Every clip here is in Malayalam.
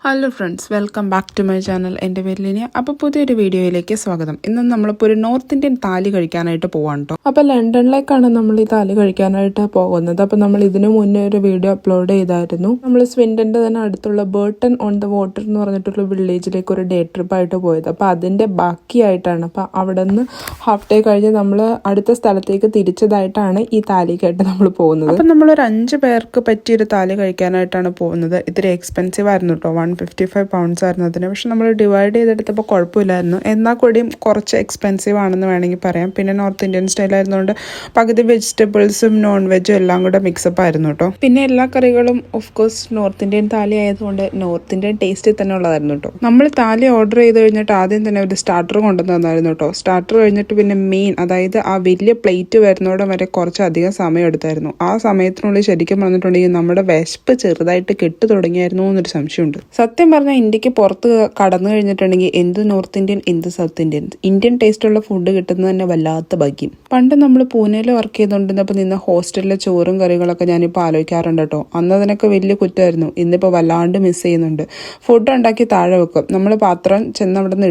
Hello friends, welcome back to my channel. എൻ്റെ പേര് ലിനിയ. അപ്പോൾ പുതിയൊരു വീഡിയോയിലേക്ക് സ്വാഗതം. ഇന്ന് നമ്മളിപ്പോൾ ഒരു നോർത്ത് ഇന്ത്യൻ താലി കഴിക്കാനായിട്ട് പോവാണ് കേട്ടോ. അപ്പോൾ ലണ്ടനിലേക്കാണ് നമ്മൾ ഈ താലി കഴിക്കാനായിട്ട് പോകുന്നത്. അപ്പോൾ നമ്മൾ ഇതിനു മുന്നേ ഒരു വീഡിയോ അപ്ലോഡ് ചെയ്തായിരുന്നു. നമ്മൾ സ്വീഡൻ്റെ തന്നെ അടുത്തുള്ള ബേർട്ടൺ ഓൺ ദ വാട്ടർ എന്ന് പറഞ്ഞിട്ടുള്ള വില്ലേജിലേക്ക് ഒരു ഡേ ട്രിപ്പായിട്ട് പോയത്. അപ്പോൾ അതിൻ്റെ ബാക്കിയായിട്ടാണ്. അപ്പോൾ അവിടെ നിന്ന് ഹാഫ് ഡേ കഴിഞ്ഞ് നമ്മൾ അടുത്ത സ്ഥലത്തേക്ക് തിരിച്ചതായിട്ടാണ് ഈ താലിക്കായിട്ട് നമ്മൾ പോകുന്നത്. അപ്പോൾ നമ്മളൊരു 5 പേർക്ക് പറ്റിയൊരു താലി കഴിക്കാനായിട്ടാണ് പോകുന്നത്. ഇത്തിരി എക്സ്പെൻസീവ് ആയിരുന്നു കേട്ടോ. 155 pounds ആയിരുന്നു അതിന്. പക്ഷെ നമ്മൾ ഡിവൈഡ് ചെയ്തെടുത്തപ്പോൾ കുഴപ്പമില്ലായിരുന്നു. എന്നാൽ കൂടിയും കുറച്ച് എക്സ്പെൻസീവ് ആണെന്ന് വേണമെങ്കിൽ പറയാം. പിന്നെ നോർത്ത് ഇന്ത്യൻ സ്റ്റൈൽ ആയിരുന്നുകൊണ്ട് പകുതി വെജിറ്റബിൾസും നോൺ വെജും എല്ലാം കൂടെ മിക്സപ്പ് ആയിരുന്നു കേട്ടോ. പിന്നെ എല്ലാ കറികളും ഓഫ് കോഴ്സ് നോർത്ത് ഇന്ത്യൻ താലി ആയതുകൊണ്ട് നോർത്ത് ഇന്ത്യൻ ടേസ്റ്റിൽ തന്നെ ഉള്ളതായിരുന്നു കേട്ടോ. നമ്മൾ താലി ഓർഡർ ചെയ്ത് കഴിഞ്ഞിട്ട് ആദ്യം തന്നെ ഒരു സ്റ്റാർട്ടർ കൊണ്ടുവന്ന് തന്നായിരുന്നു കേട്ടോ. സ്റ്റാർട്ടർ കഴിഞ്ഞിട്ട് പിന്നെ മെയിൻ, അതായത് ആ വലിയ പ്ലേറ്റ് വരുന്നോടെ വരെ കുറച്ചധികം സമയം എടുത്തായിരുന്നു. ആ സമയത്തിനുള്ളിൽ ശരിക്കും പറഞ്ഞിട്ടുണ്ടെങ്കിൽ നമ്മുടെ വിശപ്പ് ചെറുതായിട്ട് കെട്ടു തുടങ്ങിയായിരുന്നു എന്നൊരു സംശയമുണ്ട്. സത്യം പറഞ്ഞാൽ ഇന്ത്യക്ക് പുറത്ത് കടന്നു കഴിഞ്ഞിട്ടുണ്ടെങ്കിൽ എന്ത് നോർത്ത് ഇന്ത്യൻ എന്ത് സൗത്ത് ഇന്ത്യൻ ടേസ്റ്റുള്ള ഫുഡ് കിട്ടുന്നത് തന്നെ വല്ലാത്ത ഭാഗ്യം. പണ്ട് നമ്മൾ പൂനെയിൽ വർക്ക് ചെയ്തുകൊണ്ടിരുന്നപ്പോൾ നിന്ന് ഹോസ്റ്റലിലെ ചോറും കറികളൊക്കെ ഞാനിപ്പോൾ ആലോചിക്കാറുണ്ട് കേട്ടോ. അന്ന് അതിനൊക്കെ വലിയ കുറ്റമായിരുന്നു. ഇന്നിപ്പോൾ വല്ലാണ്ട് മിസ് ചെയ്യുന്നുണ്ട്. ഫുഡ് ഉണ്ടാക്കി താഴെ വെക്കും. നമ്മൾ പാത്രം ചെന്ന് അവിടെ നിന്ന്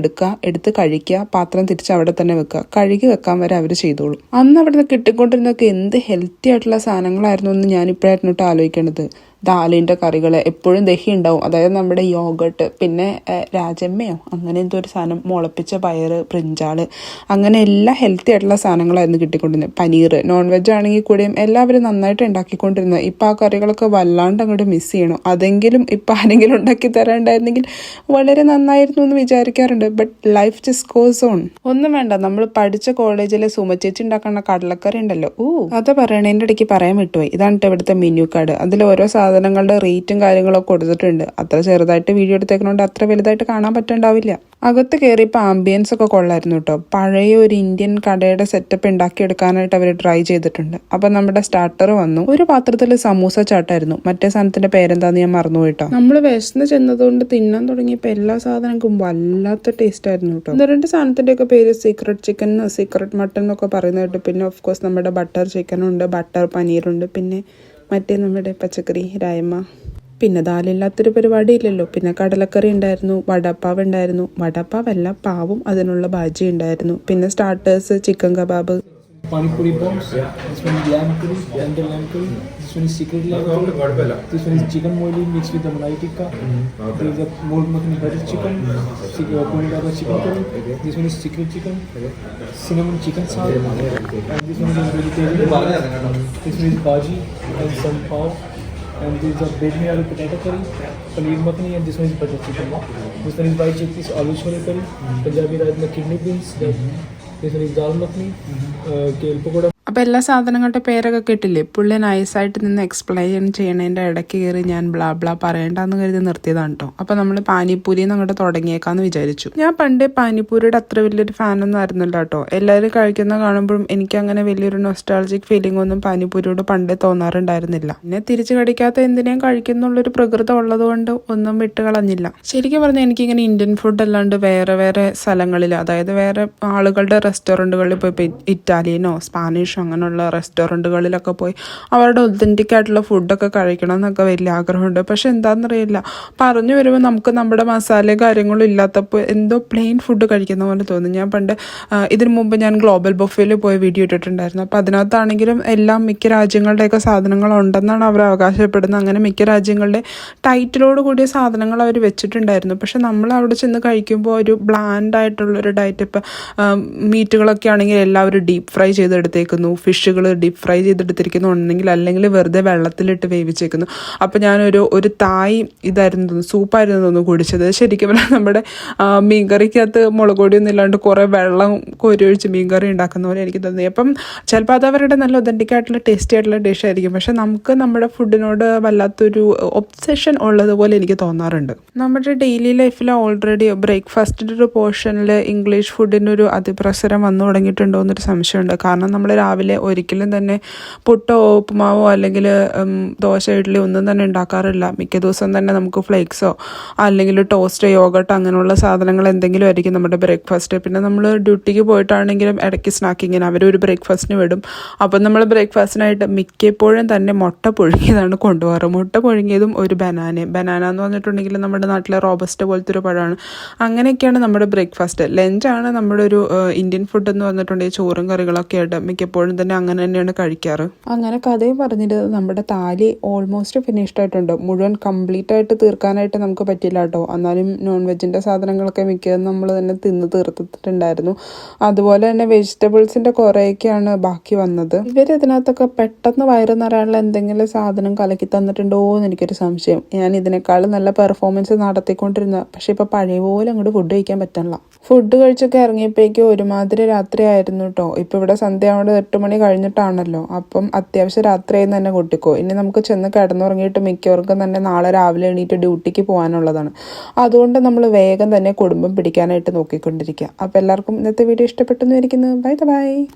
എടുത്ത് കഴിക്കുക, പാത്രം തിരിച്ച് അവിടെ തന്നെ വെക്കുക, കഴുകി വെക്കാൻ വരെ അവർ ചെയ്തോളും. അന്ന് അവിടെ നിന്ന് കിട്ടിക്കൊണ്ടിരുന്നൊക്കെ എന്ത് ഹെൽത്തി ആയിട്ടുള്ള സാധനങ്ങളായിരുന്നു എന്ന് ഞാനിപ്പോഴായിരുന്നു കേട്ടോ ആലോചിക്കേണ്ടത്. ദാലിൻ്റെ കറികൾ എപ്പോഴും ദഹി ഉണ്ടാവും, അതായത് നമ്മുടെ യോഗട്ട്, പിന്നെ രാജമ്മയോ അങ്ങനെ എന്തോ ഒരു സാധനം, മുളപ്പിച്ച പയറ്, ബ്രിഞ്ചാൾ, അങ്ങനെ എല്ലാ ഹെൽത്തി ആയിട്ടുള്ള സാധനങ്ങളായിരുന്നു കിട്ടിക്കൊണ്ടിരുന്നത്. പനീർ, നോൺ വെജ് ആണെങ്കിൽ കൂടിയും എല്ലാവരും നന്നായിട്ട് ഉണ്ടാക്കിക്കൊണ്ടിരുന്നത്. ഇപ്പം ആ കറികളൊക്കെ വല്ലാണ്ട് അങ്ങോട്ട് മിസ് ചെയ്യണം. അതെങ്കിലും ഇപ്പം ആരെങ്കിലും ഉണ്ടാക്കി തരാണ്ടായിരുന്നെങ്കിൽ വളരെ നന്നായിരുന്നു എന്ന് വിചാരിക്കാറുണ്ട്. But life just goes on. ഒന്നും വേണ്ട, നമ്മൾ പഠിച്ച കോളേജിലെ സുമചേച്ചി ഉണ്ടാക്കുന്ന കടലക്കറി ഉണ്ടല്ലോ, അത് പറയണതിൻ്റെ ഇടയ്ക്ക് പറയാൻ വിട്ടുപോയി. ഇതാണ് ഇവിടുത്തെ മെനു കാർഡ്. അതിൽ ഓരോ സാധനങ്ങളുടെ റേറ്റും കാര്യങ്ങളൊക്കെ കൊടുത്തിട്ടുണ്ട്. അത്ര ചെറുതായിട്ട് വീഡിയോ എടുത്തേക്കുന്നതുകൊണ്ട് അത്ര വലുതായിട്ട് കാണാൻ പറ്റുന്നുണ്ടാവില്ല. അകത്ത് കയറിയപ്പോൾ ആംബിയൻസ് ഒക്കെ കൊള്ളായിരുന്നു കേട്ടോ. പഴയ ഒരു ഇന്ത്യൻ കടയുടെ സെറ്റപ്പ് ഉണ്ടാക്കിയെടുക്കാനായിട്ട് അവർ ട്രൈ ചെയ്തിട്ടുണ്ട്. അപ്പം നമ്മുടെ സ്റ്റാർട്ടർ വന്നു. ഒരു പാത്രത്തിൽ സമൂസ ചാട്ടായിരുന്നു. മറ്റേ സാധനത്തിന്റെ പേരെന്താന്ന് ഞാൻ മറന്നു പോയിട്ടോ. നമ്മൾ വിശന്ന് ചെന്നതുകൊണ്ട് തിന്നാൻ തുടങ്ങിയപ്പോൾ എല്ലാ സാധനങ്ങൾക്കും വല്ലാത്ത ടേസ്റ്റ് ആയിരുന്നു കേട്ടോ. 2 സാധനത്തിന്റെ ഒക്കെ പേര് സീക്രട്ട് ചിക്കൻ, സീക്രട്ട് മട്ടൺ എന്നൊക്കെ പറയുന്നത് കേട്ടോ. പിന്നെ ഓഫ് കോഴ്സ് നമ്മുടെ ബട്ടർ ചിക്കനുണ്ട്, ബട്ടർ പനീറുണ്ട്, പിന്നെ മറ്റേ നമ്മുടെ പച്ചക്കറി രായ്മ, പിന്നെ ദാലില്ലാത്തൊരു പരിപാടി ഇല്ലല്ലോ. പിന്നെ കടലക്കറി ഉണ്ടായിരുന്നു, വടപ്പാവ് ഉണ്ടായിരുന്നു, വടപ്പാവല്ല പാവും അതിനുള്ള ഭാജി ഉണ്ടായിരുന്നു. പിന്നെ starters chicken kebab, Panipuri bombs. This one is lamb curry, tender lamb curry. This one is secret lamb curry. This one is chicken moili mixed with the malai tikka. There is a mold makhani butter chicken, puri daba chicken curry. This one is secret chicken, cinnamon chicken salad. And this one is vegetarian. This one is bhaji and some pav. And this is a bedmi aloo potato curry, paneer makhani, and this one is butter chicken. This one is white chickpeas aloo chole curry, Punjabi rajma kidney beans. This one is dal makhani, kale pakoda. അപ്പോൾ എല്ലാ സാധനങ്ങളുടെ പേരൊക്കെ കിട്ടില്ലേ. പുള്ളി നൈസായിട്ട് നിന്ന് എക്സ്പ്ലെയിൻ ചെയ്യണതിൻ്റെ ഇടയ്ക്ക് കയറി ഞാൻ ബ്ലാ ബ്ലാ പറയണ്ടെന്ന് കരുതി നിർത്തിയതാണ് കേട്ടോ. അപ്പോൾ നമ്മൾ പാനിപ്പൂരിന്ന് അങ്ങോട്ട് തുടങ്ങിയേക്കാന്ന് വിചാരിച്ചു. ഞാൻ പണ്ട് പാനിപ്പൂരിയുടെ അത്ര വലിയൊരു ഫാനൊന്നും ആയിരുന്നില്ല കേട്ടോ. എല്ലാവരും കഴിക്കുന്ന കാണുമ്പോഴും എനിക്ക് അങ്ങനെ വലിയൊരു നൊസ്റ്റാൾജിക് ഫീലിംഗ് ഒന്നും പാനിപ്പൂരിയോട് പണ്ടേ തോന്നാറുണ്ടായിരുന്നില്ല. പിന്നെ തിരിച്ചു കടിക്കാത്ത എന്തിനേയും കഴിക്കുന്നുള്ളൊരു പ്രകൃതം ഉള്ളത് കൊണ്ട് ഒന്നും വിട്ട് കളഞ്ഞില്ല. ശരിക്കും പറഞ്ഞാൽ എനിക്കിങ്ങനെ ഇന്ത്യൻ ഫുഡ് അല്ലാണ്ട് വേറെ സ്ഥലങ്ങളിൽ, അതായത് വേറെ ആളുകളുടെ റെസ്റ്റോറൻറ്റുകളിൽ പോയി ഇറ്റാലിയനോ സ്പാനിഷോ അങ്ങനെയുള്ള റെസ്റ്റോറൻറ്റുകളിലൊക്കെ പോയി അവരുടെ ഒതൻറ്റിക് ആയിട്ടുള്ള ഫുഡൊക്കെ കഴിക്കണം എന്നൊക്കെ വലിയ ആഗ്രഹമുണ്ട്. പക്ഷെ എന്താണെന്നറിയില്ല, പറഞ്ഞു വരുമ്പോൾ നമുക്ക് നമ്മുടെ മസാലയും കാര്യങ്ങളും ഇല്ലാത്തപ്പോൾ എന്തോ പ്ലെയിൻ ഫുഡ് കഴിക്കുന്ന പോലെ തോന്നും. ഞാൻ പണ്ട് ഇതിനു മുമ്പ് ഞാൻ ഗ്ലോബൽ ബൊഫേയിൽ പോയി വീഡിയോ ഇട്ടിട്ടുണ്ടായിരുന്നു. അപ്പോൾ അതിനകത്താണെങ്കിലും എല്ലാം മിക്ക രാജ്യങ്ങളുടെയൊക്കെ സാധനങ്ങളുണ്ടെന്നാണ് അവർ അവകാശപ്പെടുന്നത്. അങ്ങനെ മിക്ക രാജ്യങ്ങളുടെ ടൈറ്റിലോട് കൂടിയ സാധനങ്ങൾ അവർ വെച്ചിട്ടുണ്ടായിരുന്നു. പക്ഷെ നമ്മൾ അവിടെ ചെന്ന് കഴിക്കുമ്പോൾ ഒരു ബ്ലാൻഡ് ആയിട്ടുള്ളൊരു ഡയറ്റ്, ഇപ്പം മീറ്റുകളൊക്കെ ആണെങ്കിൽ എല്ലാവരും ഡീപ്പ് ഫ്രൈ ചെയ്തെടുത്തേക്കുന്നു, ഫിഷുകൾ ഡീപ്പ് ഫ്രൈ ചെയ്തെടുത്തിരിക്കുന്നുണ്ടെങ്കിൽ അല്ലെങ്കിൽ വെറുതെ വെള്ളത്തിലിട്ട് വേവിച്ചേക്കുന്നു. അപ്പോൾ ഞാനൊരു തായ് ഇതായിരുന്നു തോന്നുന്നു, സൂപ്പായിരുന്നു തോന്നുന്നു കുടിച്ചത്. ശരിക്കും പറഞ്ഞാൽ നമ്മുടെ മീൻകറിക്കകത്ത് മുളക് പൊടിയൊന്നും ഇല്ലാണ്ട് കുറേ വെള്ളം കോരി ഒഴിച്ച് മീൻകറി ഉണ്ടാക്കുന്ന പോലെ എനിക്ക് തോന്നി. അപ്പം ചിലപ്പോൾ അത് അവരുടെ നല്ല ഒതൻറ്റിക് ആയിട്ടുള്ള ടേസ്റ്റി ആയിട്ടുള്ള ഡിഷ് ആയിരിക്കും. പക്ഷെ നമുക്ക് നമ്മുടെ ഫുഡിനോട് വല്ലാത്തൊരു ഒബ്സെഷൻ ഉള്ളതുപോലെ എനിക്ക് തോന്നാറുണ്ട്. നമ്മുടെ ഡെയിലി ലൈഫിൽ ഓൾറെഡി ബ്രേക്ക്ഫാസ്റ്റിൻ്റെ ഒരു പോർഷനിൽ ഇംഗ്ലീഷ് ഫുഡിൻ്റെ ഒരു അതിപ്രസരം വന്നു തുടങ്ങിയിട്ടുണ്ടോ എന്നൊരു സംശയമുണ്ട്. കാരണം നമ്മൾ രാവിലെ രാവിലെ ഒരിക്കലും തന്നെ പുട്ടോ ഉപ്പുമാവോ അല്ലെങ്കിൽ ദോശ ഇഡ്ഡലി ഒന്നും തന്നെ ഉണ്ടാക്കാറില്ല. മിക്ക ദിവസം തന്നെ നമുക്ക് ഫ്ലേക്സോ അല്ലെങ്കിൽ ടോസ്റ്റ് യോഗട്ട് അങ്ങനെയുള്ള സാധനങ്ങൾ എന്തെങ്കിലും ആയിരിക്കും നമ്മുടെ ബ്രേക്ക്ഫാസ്റ്റ്. പിന്നെ നമ്മൾ ഡ്യൂട്ടിക്ക് പോയിട്ടാണെങ്കിലും ഇടയ്ക്ക് സ്നാക്കിങ്ങിന് അവരൊരു ബ്രേക്ക്ഫാസ്റ്റിന് വിടും. അപ്പം നമ്മൾ ബ്രേക്ക്ഫാസ്റ്റിനായിട്ട് മിക്കപ്പോഴും തന്നെ മുട്ട പുഴുങ്ങിയതാണ് കൊണ്ടുപോകാറ്. മുട്ട പുഴുങ്ങിയതും ഒരു ബനാന എന്ന് പറഞ്ഞിട്ടുണ്ടെങ്കിൽ നമ്മുടെ നാട്ടിലെ റോബസ്റ്റ് പോലത്തെ ഒരു പഴമാണ്. അങ്ങനെയൊക്കെയാണ് നമ്മുടെ ബ്രേക്ക്ഫാസ്റ്റ്. ലഞ്ചാണ് നമ്മുടെ ഒരു ഇന്ത്യൻ ഫുഡ് എന്ന് പറഞ്ഞിട്ടുണ്ടെങ്കിൽ ചോറും കറികളൊക്കെ ആയിട്ട് മിക്കപ്പോഴും തന്നെ അങ്ങനെ തന്നെയാണ് കഴിക്കാറ്. അങ്ങനെ കഥയും പറഞ്ഞിട്ട് നമ്മുടെ താലി ഓൾമോസ്റ്റ് ഫിനിഷ്ഡ് ആയിട്ടുണ്ട്. മുഴുവൻ കംപ്ലീറ്റ് ആയിട്ട് തീർക്കാനായിട്ട് നമുക്ക് പറ്റില്ല കേട്ടോ. എന്നാലും നോൺ വെജിൻ്റെ സാധനങ്ങളൊക്കെ മിക്കതും നമ്മൾ തന്നെ തിന്ന് തീർത്തിട്ടുണ്ടായിരുന്നു. അതുപോലെ തന്നെ വെജിറ്റബിൾസിൻ്റെ കുറേയൊക്കെയാണ് ബാക്കി വന്നത്. ഇവരിതിനകത്തൊക്കെ പെട്ടെന്ന് വയറ് നിറയാനുള്ള എന്തെങ്കിലും സാധനം കലക്കി തന്നിട്ടുണ്ടോ എന്ന് എനിക്കൊരു സംശയം. ഞാൻ ഇതിനേക്കാളും നല്ല പെർഫോമൻസ് നടത്തിക്കൊണ്ടിരുന്ന, പക്ഷെ ഇപ്പോൾ പഴയ പോലെ അങ്ങോട്ട് ഫുഡ് കഴിക്കാൻ പറ്റണില്ല. ഫുഡ് കഴിച്ചൊക്കെ ഇറങ്ങിയപ്പോഴേക്കും ഒരുമാതിരി രാത്രി ആയിരുന്നു കേട്ടോ. ഇപ്പോൾ ഇവിടെ സന്ധ്യ ആവുന്നത് 8 മണി കഴിഞ്ഞിട്ടാണല്ലോ. അപ്പം അത്യാവശ്യം രാത്രിയായി തന്നെ കൂട്ടിക്കോ. ഇനി നമുക്ക് ചെന്ന് കിടന്നുറങ്ങിയിട്ട് മിക്കവർക്കും തന്നെ നാളെ രാവിലെ എണീറ്റ് ഡ്യൂട്ടിക്ക് പോകാനുള്ളതാണ്. അതുകൊണ്ട് നമ്മൾ വേഗം തന്നെ കുടുംബം പിടിക്കാനായിട്ട് നോക്കിക്കൊണ്ടിരിക്കുക. അപ്പോൾ എല്ലാവർക്കും ഇന്നത്തെ വീഡിയോ ഇഷ്ടപ്പെട്ടെന്ന് ഇരിക്കുന്നു. ബൈ.